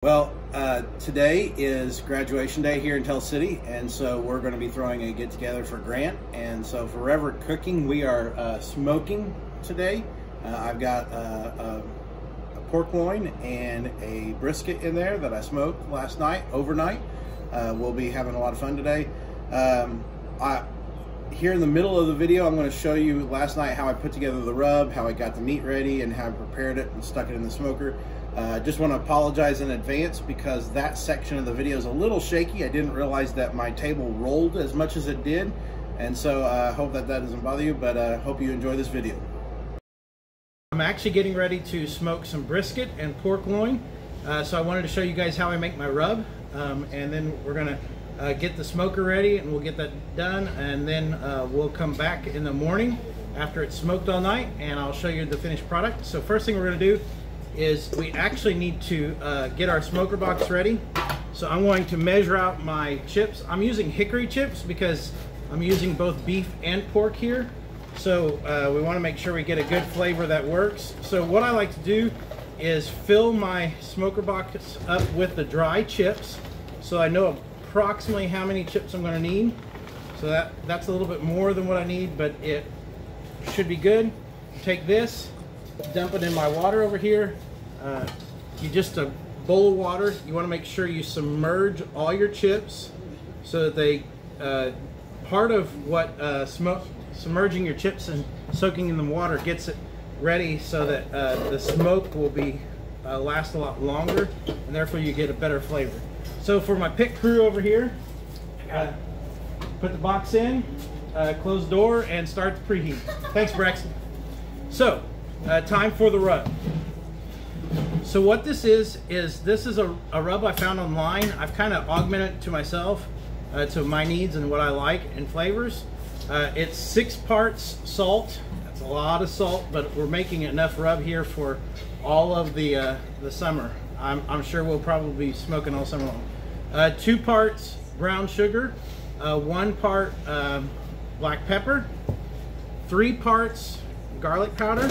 Well, today is graduation day here in Tell City, and so we're going to be throwing a get-together for Grant. And so for Reverent Cooking, we are smoking today. I've got a pork loin and a brisket in there that I smoked last night, overnight. We'll be having a lot of fun today. Here in the middle of the video, I'm going to show you last night how I put together the rub, how I got the meat ready, and how I prepared it and stuck it in the smoker. I just want to apologize in advance because that section of the video is a little shaky. I didn't realize that my table rolled as much as it did, and so I hope that doesn't bother you, but I hope you enjoy this video. I'm actually getting ready to smoke some brisket and pork loin, so I wanted to show you guys how I make my rub, and then we're going to get the smoker ready and we'll get that done, and then we'll come back in the morning after it's smoked all night and I'll show you the finished product. So first thing we're going to do is we actually need to get our smoker box ready. So I'm going to measure out my chips. I'm using Hickory chips because I'm using both beef and pork here. So we want to make sure we get a good flavor that works. So what I like to do is fill my smoker box up with the dry chips, so I know approximately how many chips I'm going to need. So that's a little bit more than what I need, but it should be good. Take this, dump it in my water over here. A bowl of water. You want to make sure you submerge all your chips so that they, part of what submerging your chips and soaking in the water gets it ready so that the smoke will be last a lot longer, and therefore you get a better flavor. So for my pit crew over here, put the box in, close the door, and start the preheat. Thanks, Braxton. So, time for the rub. So what this is a rub I found online. I've kind of augmented it to myself, to my needs and what I like and flavors. It's 6 parts salt. That's a lot of salt, but we're making enough rub here for all of the summer. I'm sure we'll probably be smoking all summer long. 2 parts brown sugar, 1 part black pepper, 3 parts garlic powder.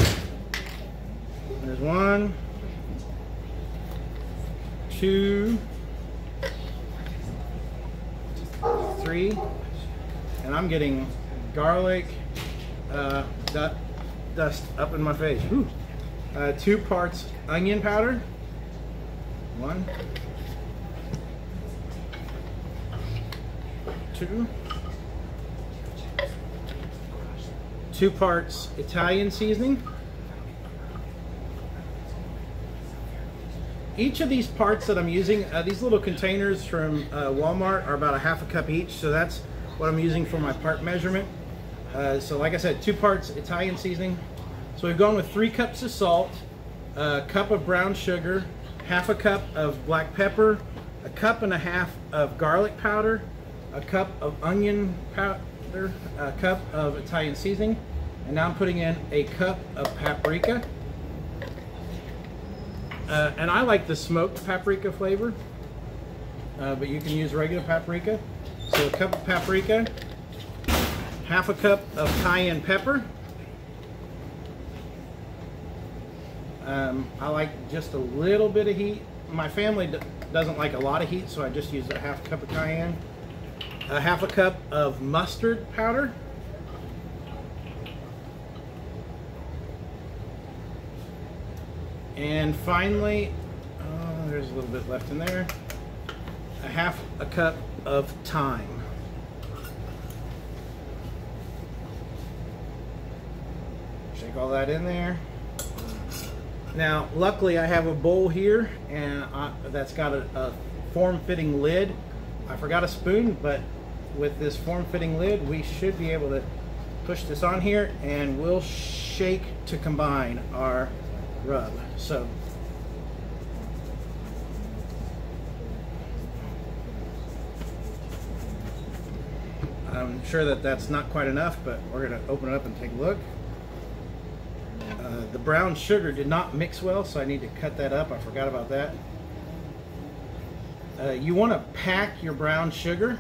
There's 1, 2, 3, and I'm getting garlic dust up in my face. 2 parts onion powder, 1, 2, 2 parts Italian seasoning. Each of these parts that I'm using, these little containers from Walmart, are about 1/2 cup each, so that's what I'm using for my part measurement. So like I said, 2 parts Italian seasoning. So we've gone with 3 cups of salt, a cup of brown sugar, 1/2 cup of black pepper, 1.5 cups of garlic powder, 1 cup of onion powder, 1 cup of Italian seasoning, and now I'm putting in 1 cup of paprika. And I like the smoked paprika flavor, but you can use regular paprika. So 1 cup of paprika, 1/2 cup of cayenne pepper. I like just a little bit of heat. My family doesn't like a lot of heat, so I just use 1/2 cup of cayenne. 1/2 cup of mustard powder. And finally, there's a little bit left in there, 1/2 cup of thyme. Shake all that in there. Now, luckily I have a bowl here, and that's got a form-fitting lid. I forgot a spoon, but with this form-fitting lid, we should be able to push this on here, and we'll shake to combine our rub. So I'm sure that that's not quite enough, but we're going to open it up and take a look. The brown sugar did not mix well, so I need to cut that up. I forgot about that. You want to pack your brown sugar,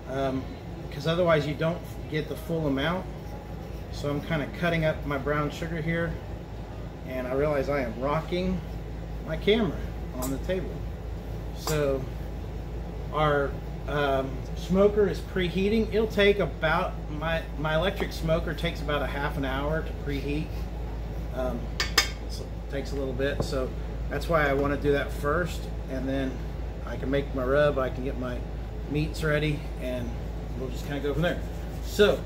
because otherwise you don't get the full amount. So I'm kind of cutting up my brown sugar here, and I realize I am rocking my camera on the table. So our smoker is preheating. It'll take about, my electric smoker takes about a half an hour to preheat. So it takes a little bit, so that's why I want to do that first, and then I can make my rub, I can get my meats ready, and we'll just kind of go from there. So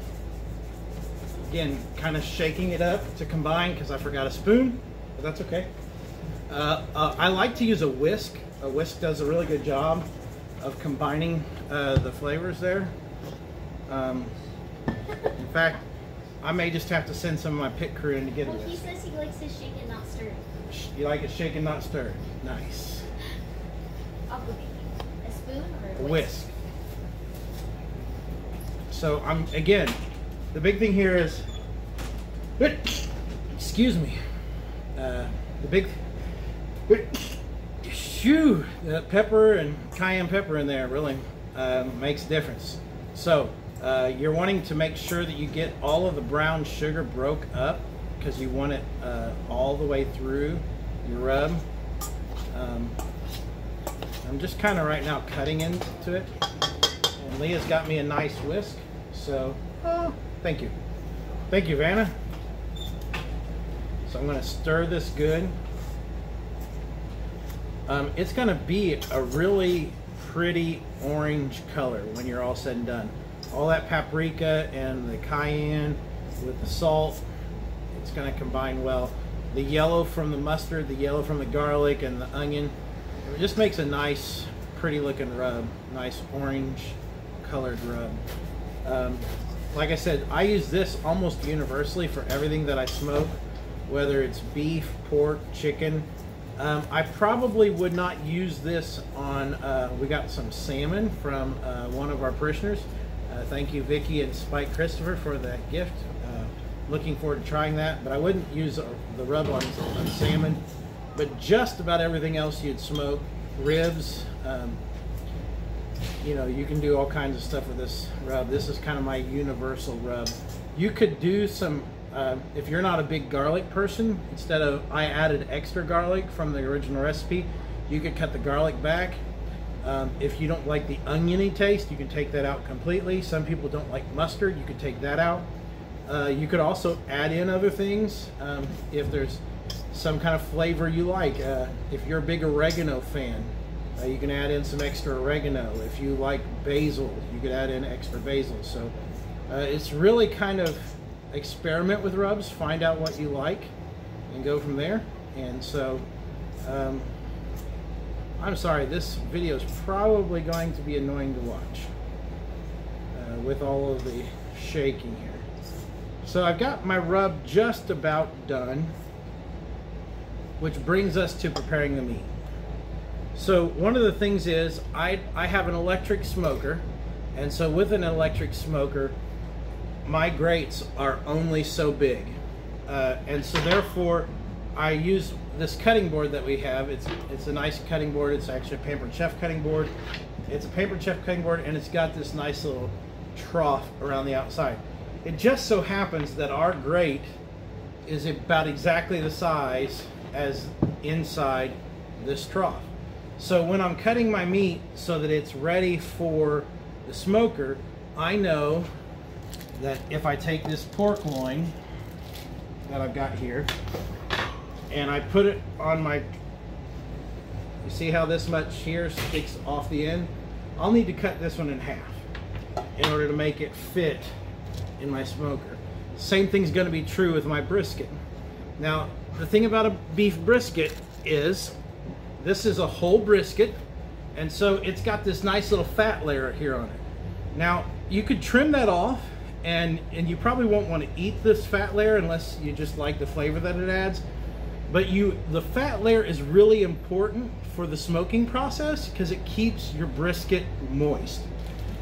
again, kind of shaking it up to combine because I forgot a spoon, but that's okay. I like to use a whisk. A whisk does a really good job of combining the flavors there. In fact, I may just have to send some of my pit crew in to get a whisk. He says he likes to shake and not stir. You like it shaken, not stirred. Nice. I'll go get you. A spoon or A whisk. So again, the big thing here is, excuse me, the pepper and cayenne pepper in there really makes a difference. So you're wanting to make sure that you get all of the brown sugar broke up, because you want it all the way through your rub. I'm just kind of right now cutting into it, and Leah's got me a nice whisk, so thank you Vanna. So I'm going to stir this good. It's going to be a really pretty orange color when you're all said and done. All that paprika and the cayenne with the salt, it's going to combine well. The yellow from the mustard, the yellow from the garlic and the onion, it just makes a nice, pretty looking rub. Nice orange colored rub. Like I said, I use this almost universally for everything that I smoke, whether it's beef, pork, chicken. I probably would not use this on, we got some salmon from one of our parishioners. Thank you, Vicky and Spike Christopher, for that gift. Looking forward to trying that, but I wouldn't use the rub on salmon. But just about everything else you'd smoke, ribs, you know, you can do all kinds of stuff with this rub. This is kind of my universal rub. You could do some, if you're not a big garlic person, instead of, I added extra garlic from the original recipe, you could cut the garlic back. If you don't like the oniony taste, you can take that out completely. Some people don't like mustard, you could take that out. You could also add in other things if there's some kind of flavor you like. If you're a big oregano fan, you can add in some extra oregano. If you like basil, you could add in extra basil. So it's really kind of experiment with rubs, find out what you like, and go from there. And so I'm sorry, this video is probably going to be annoying to watch with all of the shaking here. So I've got my rub just about done, which brings us to preparing the meat. So one of the things is I have an electric smoker, and so with an electric smoker, my grates are only so big, and so therefore I use this cutting board that we have. It's a nice cutting board. It's actually a Pampered Chef cutting board. It's a Pampered Chef cutting board, and it's got this nice little trough around the outside. It just so happens that our grate is about exactly the size as inside this trough. So when I'm cutting my meat so that it's ready for the smoker, I know that if I take this pork loin that I've got here and I put it on my, you see how this much here sticks off the end? I'll need to cut this one in half in order to make it fit in my smoker. Same thing's going to be true with my brisket. Now, the thing about a beef brisket is this is a whole brisket, and so it's got this nice little fat layer here on it. Now, you could trim that off, and you probably won't want to eat this fat layer unless you just like the flavor that it adds. But the fat layer is really important for the smoking process because it keeps your brisket moist.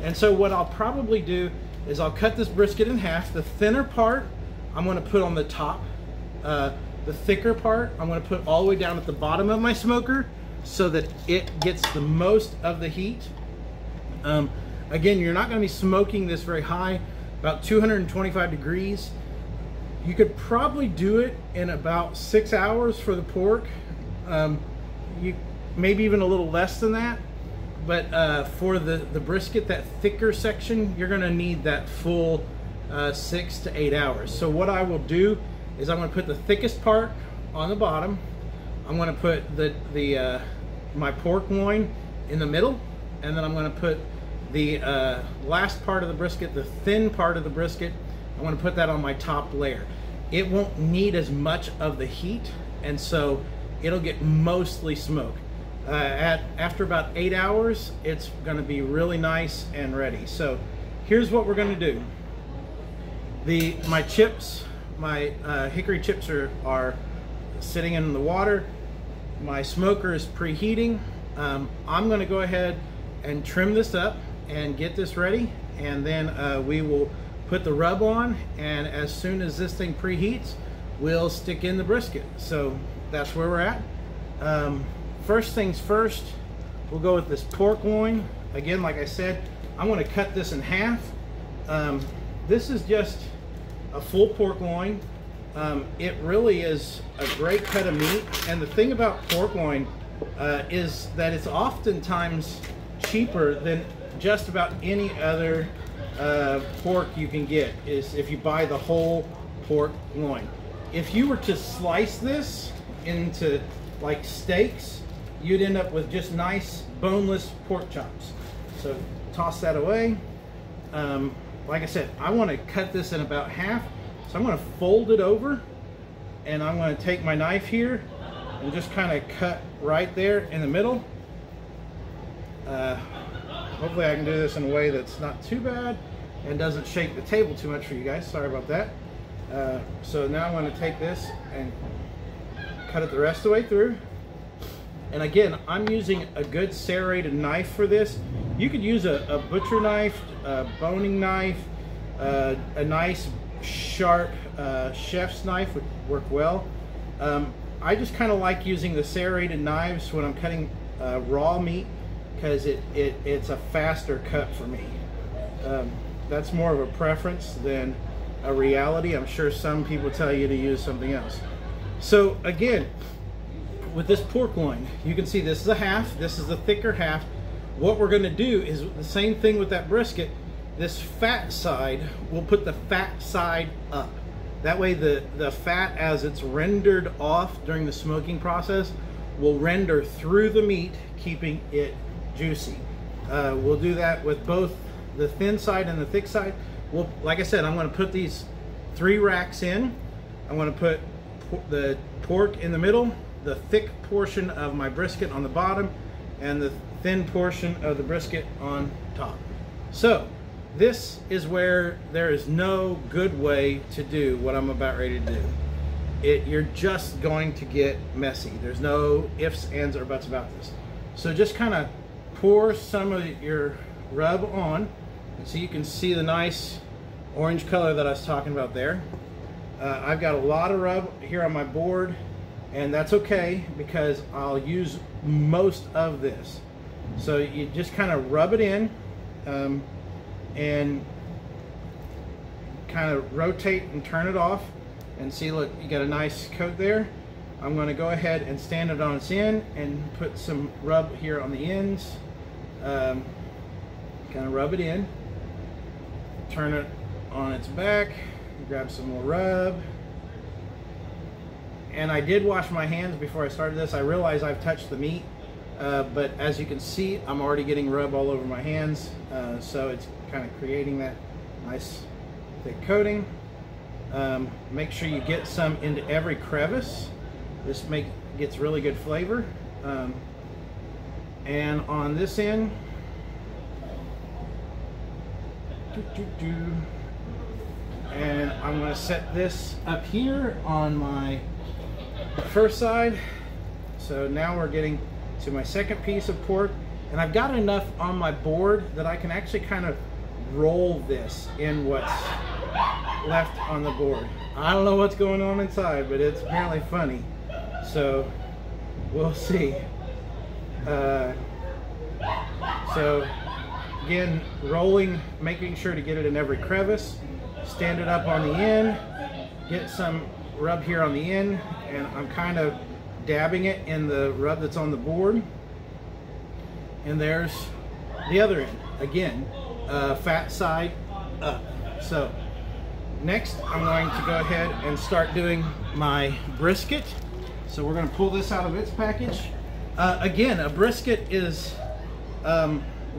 And so what I'll probably do is I'll cut this brisket in half. The thinner part I'm going to put on the top. The thicker part I'm going to put all the way down at the bottom of my smoker so that it gets the most of the heat. Again, you're not going to be smoking this very high, about 225 degrees. You could probably do it in about 6 hours for the pork. maybe even a little less than that. But for the brisket, that thicker section, you're gonna need that full 6 to 8 hours. So what I will do is I'm gonna put the thickest part on the bottom. I'm gonna put my pork loin in the middle, and then I'm gonna put the last part of the brisket, the thin part of the brisket, I'm gonna put that on my top layer. It won't need as much of the heat, and so it'll get mostly smoked. After about 8 hours, it's gonna be really nice and ready. So here's what we're gonna do. My chips, my hickory chips are sitting in the water. My smoker is preheating. I'm gonna go ahead and trim this up and get this ready, and then we will put the rub on, and as soon as this thing preheats, we'll stick in the brisket. So that's where we're at. First things first, we'll go with this pork loin. Again, like I said, I'm gonna cut this in half. This is just a full pork loin. It really is a great cut of meat, and the thing about pork loin is that it's oftentimes cheaper than just about any other pork you can get, is if you buy the whole pork loin. If you were to slice this into like steaks, you'd end up with just nice boneless pork chops. So toss that away. Like I said, I want to cut this in about half, so I'm going to fold it over, and I'm going to take my knife here and just kind of cut right there in the middle. Hopefully I can do this in a way that's not too bad and doesn't shake the table too much for you guys. Sorry about that. So now I'm going to take this and cut it the rest of the way through. And again, I'm using a good serrated knife for this. You could use a butcher knife, a boning knife, a nice sharp chef's knife would work well. I just kind of like using the serrated knives when I'm cutting raw meat, because it's a faster cut for me. That's more of a preference than a reality. I'm sure some people tell you to use something else. So again, with this pork loin, you can see this is a half, this is the thicker half. What we're gonna do is the same thing with that brisket. This fat side, we'll put the fat side up. That way the fat, as it's rendered off during the smoking process, will render through the meat, keeping it juicy. We'll do that with both the thin side and the thick side. Like I said, I'm gonna put these 3 racks in. I'm gonna put the pork in the middle, the thick portion of my brisket on the bottom, and the thin portion of the brisket on top. So this is where there is no good way to do what I'm about ready to do. You're just going to get messy. There's no ifs, ands, or buts about this. So just kind of pour some of your rub on, and so you can see the nice orange color that I was talking about there. I've got a lot of rub here on my board, and that's okay because I'll use most of this. So you just kind of rub it in and kind of rotate and turn it off, and see, look, you got a nice coat there. I'm going to go ahead and stand it on its end and put some rub here on the ends. Kind of rub it in, turn it on its back, grab some more rub. And I did wash my hands before I started this. I realize I've touched the meat, but as you can see, I'm already getting rub all over my hands, so it's kind of creating that nice thick coating. Make sure you get some into every crevice. This gets really good flavor. And on this end, and I'm going to set this up here on my first side. So now we're getting to my second piece of pork, and I've got enough on my board that I can actually kind of roll this in what's left on the board. I don't know what's going on inside, but it's apparently funny, so we'll see. So again, rolling, making sure to get it in every crevice, stand it up on the end, get some rub here on the end, and I'm kind of dabbing it in the rub that's on the board. and there's the other end. Again, fat side up. So next I'm going to go ahead and start doing my brisket. So we're going to pull this out of its package. Again, a brisket is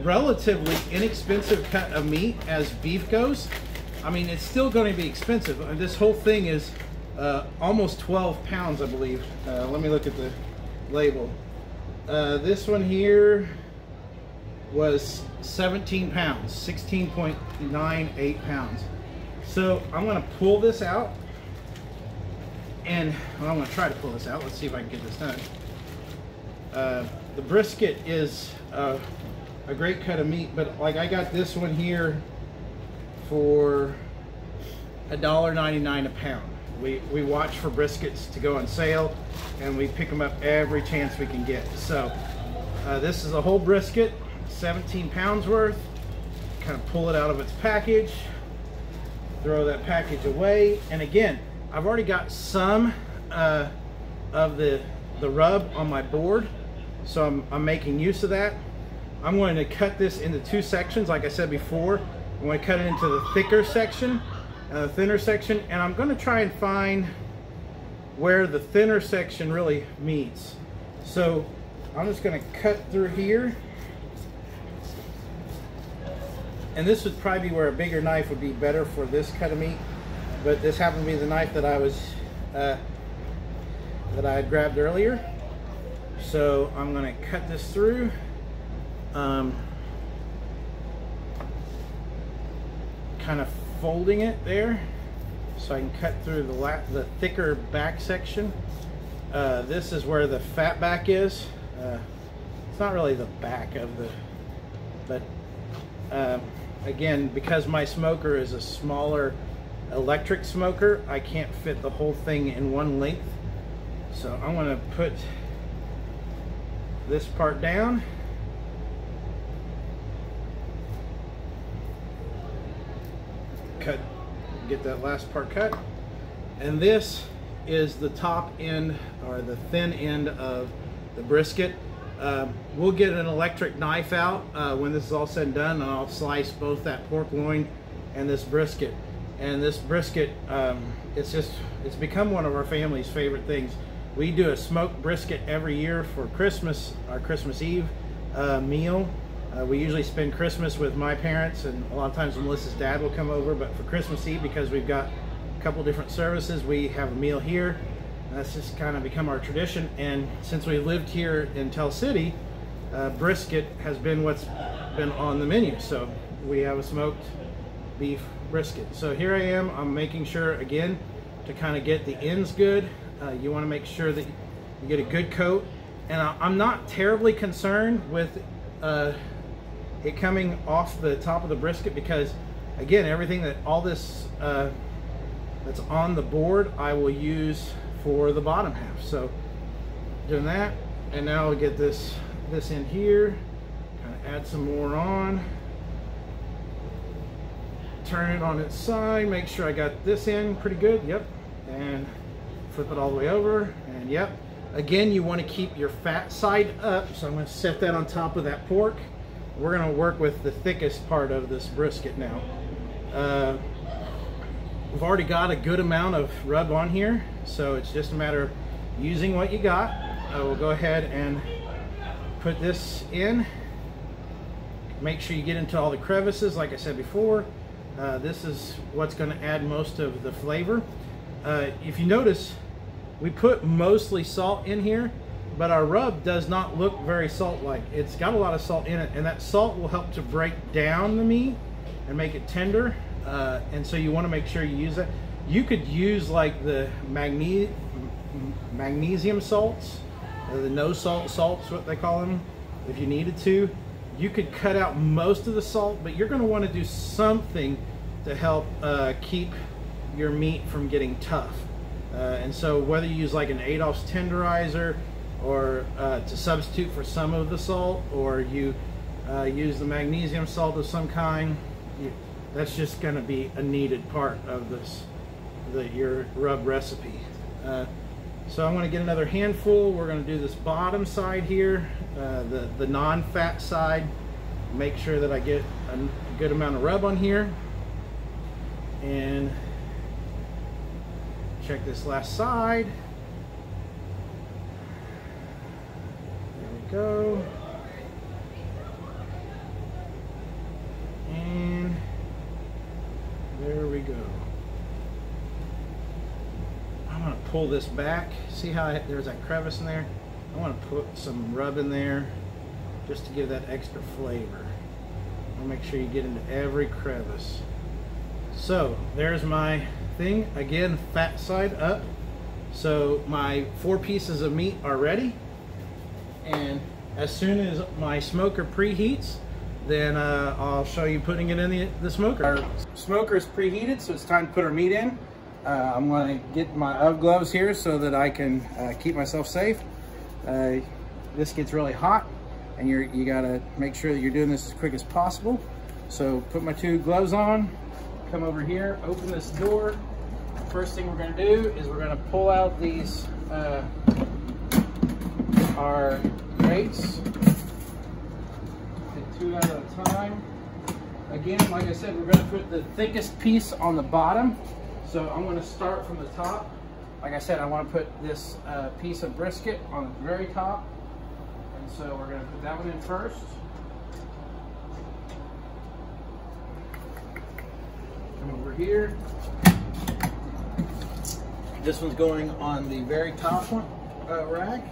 relatively inexpensive cut of meat as beef goes. I mean, it's still going to be expensive. This whole thing is almost 12 pounds, I believe. Let me look at the label. This one here was 17 pounds, 16.98 pounds. So I'm going to pull this out, and well, I'm going to try to pull this out. Let's see if I can get this done. The brisket is a great cut of meat, but like I got this one here for $1.99 a pound. We watch for briskets to go on sale, and we pick them up every chance we can get. So this is a whole brisket, 17 pounds worth. Kind of pull it out of its package, throw that package away, and again, I've already got some of the rub on my board, so I'm making use of that. I'm going to cut this into two sections, like I said before. I'm going to cut it into the thicker section and the thinner section, and I'm going to try and find where the thinner section really meets. So I'm just going to cut through here, and this would probably be where a bigger knife would be better for this cut of meat, but this happened to be the knife that I had grabbed earlier. So I'm going to cut this through. Kind of folding it there so I can cut through the thicker back section. This is where the fat back is. It's not really the back of the, but again, because my smoker is a smaller electric smoker, I can't fit the whole thing in one length. So I'm going to put this part down. Cut, get that last part cut, and this is the top end, or the thin end of the brisket. We'll get an electric knife out when this is all said and done, and I'll slice both that pork loin and this brisket. And this brisket, it's become one of our family's favorite things. We do a smoked brisket every year for Christmas, our Christmas Eve meal. We usually spend Christmas with my parents, and a lot of times Melissa's dad will come over, but for Christmas Eve, because we've got a couple different services, we have a meal here. And that's just kind of become our tradition. And since we lived here in Tell City, brisket has been what's been on the menu. So we have a smoked beef brisket. So here I am, I'm making sure, again, to kind of get the ends good. You want to make sure that you get a good coat. And I'm not terribly concerned with it coming off the top of the brisket, because again, everything that all this that's on the board I will use for the bottom half. So doing that, and now I'll get this in here, kind of add some more on, turn it on its side, make sure I got this in pretty good, yep, and flip it all the way over, and yep. Again, you want to keep your fat side up, so I'm going to set that on top of that pork. We're going to work with the thickest part of this brisket now. We've already got a good amount of rub on here, so it's just a matter of using what you got. I will go ahead and put this in. Make sure you get into all the crevices, like I said before. This is what's going to add most of the flavor. If you notice, we put mostly salt in here, but our rub does not look very salt-like. It's got a lot of salt in it, and that salt will help to break down the meat and make it tender. And so you want to make sure you use that. You could use like the magnesium salts, the no salt salts, what they call them, if you needed to. You could cut out most of the salt, but you're going to want to do something to help keep your meat from getting tough. And so whether you use like an Adolph's tenderizer, or to substitute for some of the salt, or you use the magnesium salt of some kind, that's just going to be a needed part of your rub recipe. So I'm going to get another handful. We're going to do this bottom side here, the non-fat side. Make sure that I get a good amount of rub on here. And check this last side. There we go. And there we go. I'm going to pull this back. See how there's that crevice in there? I want to put some rub in there just to give that extra flavor. I'll make sure you get into every crevice. So there's my thing. Again, fat side up. So my 4 pieces of meat are ready. And as soon as my smoker preheats, then I'll show you putting it in the smoker. Our smoker is preheated, so it's time to put our meat in. I'm going to get my UV gloves here so that I can keep myself safe. This gets really hot, and you got to make sure that you're doing this as quick as possible. So put my 2 gloves on, come over here, open this door. First thing we're going to do is we're going to pull out these our grates. Take 2 out at a time. Again, like I said, we're going to put the thickest piece on the bottom. So I'm going to start from the top. Like I said, I want to put this piece of brisket on the very top. And so we're going to put that one in first. Come over here. This one's going on the very top one, rack.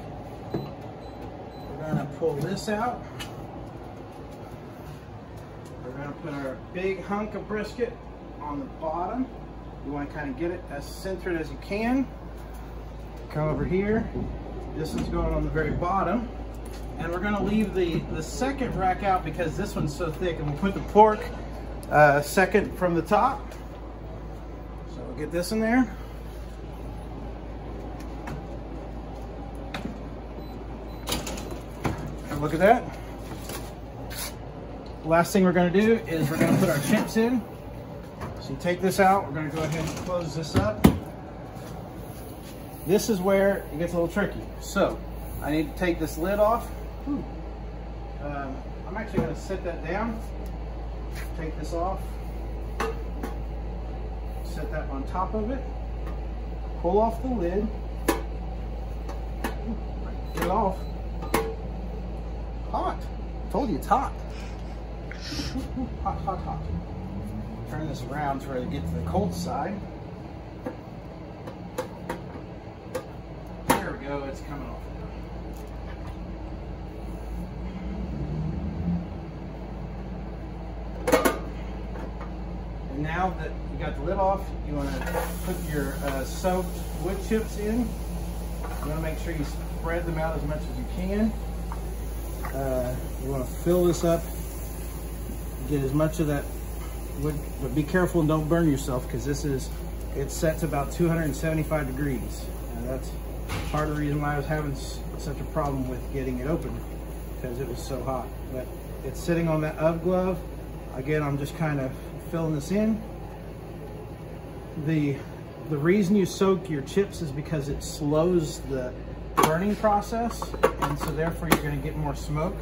We're going to pull this out. We're going to put our big hunk of brisket on the bottom. You want to kind of get it as centered as you can. Come over here. This one's going on the very bottom. And we're going to leave the second rack out because this one's so thick. And we'll put the pork second from the top. So we'll get this in there. And look at that. Last thing we're going to do is we're going to put our chips in. So you take this out, we're going to go ahead and close this up. This is where it gets a little tricky. So I need to take this lid off. I'm actually going to set that down. Take this off. Set that on top of it. Pull off the lid. Get it off. Hot. Told you it's hot. Hot, hot, hot. Turn this around to where it gets to the cold side. There we go, it's coming off. And now that you got the lid off, you want to put your soaked wood chips in. You want to make sure you spread them out as much as you can. You want to fill this up, get as much of that wood, but be careful and don't burn yourself because it's set to about 275 degrees. And that's part of the reason why I was having such a problem with getting it open, because it was so hot. But it's sitting on that UV glove. Again, I'm just kind of filling this in. The reason you soak your chips is because it slows the burning process, and so therefore you're going to get more smoke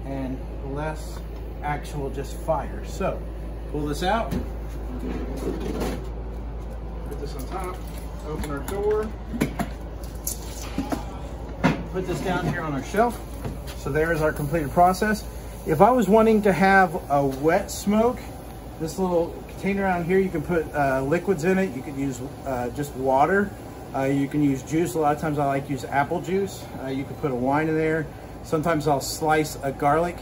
and less actual just fire. So pull this out, put this on top, open our door, put this down here on our shelf. So there's our completed process. If I was wanting to have a wet smoke, this little container around here, you can put liquids in it. You can use just water. You can use juice. A lot of times I like to use apple juice. You can put a wine in there. Sometimes I'll slice a garlic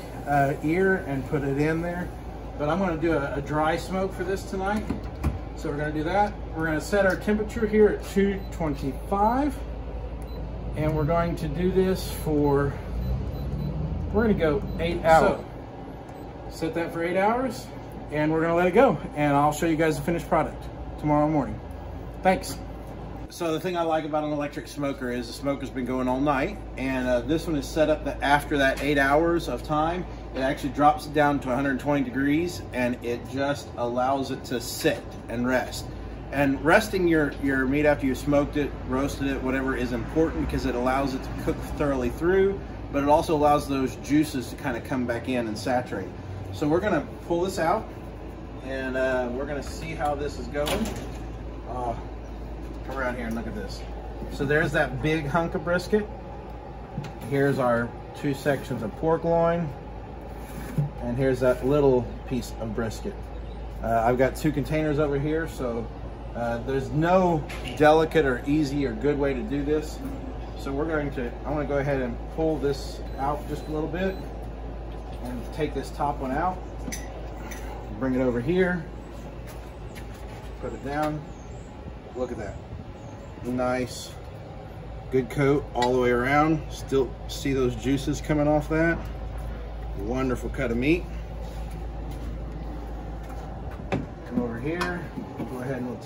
ear and put it in there. But I'm going to do a dry smoke for this tonight. So we're going to do that. We're going to set our temperature here at 225. And we're going to do this for, we're going to go 8 hours. So, set that for 8 hours and we're going to let it go. And I'll show you guys the finished product tomorrow morning. Thanks. So the thing I like about an electric smoker is the smoker's been going all night, and this one is set up that after that 8 hours of time, it actually drops it down to 120 degrees, and it just allows it to sit and rest. And resting your meat after you smoked it, roasted it, whatever, is important because it allows it to cook thoroughly through, but it also allows those juices to kind of come back in and saturate. So we're gonna pull this out and we're gonna see how this is going. Come around here and look at this. So there's that big hunk of brisket. Here's our 2 sections of pork loin. And here's that little piece of brisket. I've got 2 containers over here, so there's no delicate or easy or good way to do this. So I'm gonna go ahead and pull this out just a little bit and take this top one out. Bring it over here, put it down. Look at that. Nice, good coat all the way around. Still see those juices coming off that. Wonderful cut of meat. Come over here, go ahead and we'll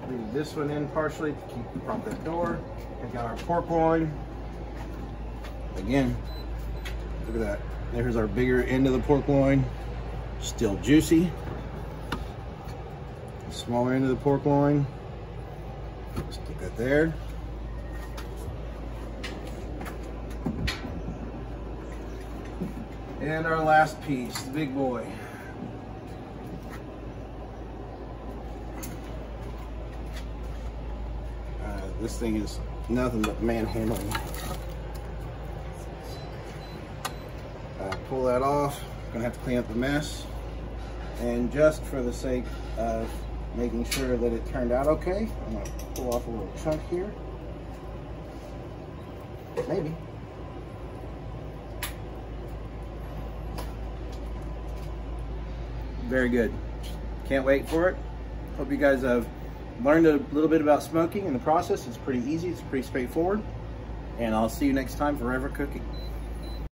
leave this one in partially to keep prop that door. We've got our pork loin. Again, look at that. There's our bigger end of the pork loin. Still juicy. The smaller end of the pork loin. Stick that there. And our last piece, the big boy. This thing is nothing but manhandling. Pull that off. Gonna have to clean up the mess. And just for the sake of making sure that it turned out okay, I'm gonna pull off a little chunk here. Maybe. Very good. Can't wait for it. Hope you guys have learned a little bit about smoking and the process. It's pretty easy, it's pretty straightforward. And I'll see you next time for Reverent Cooking.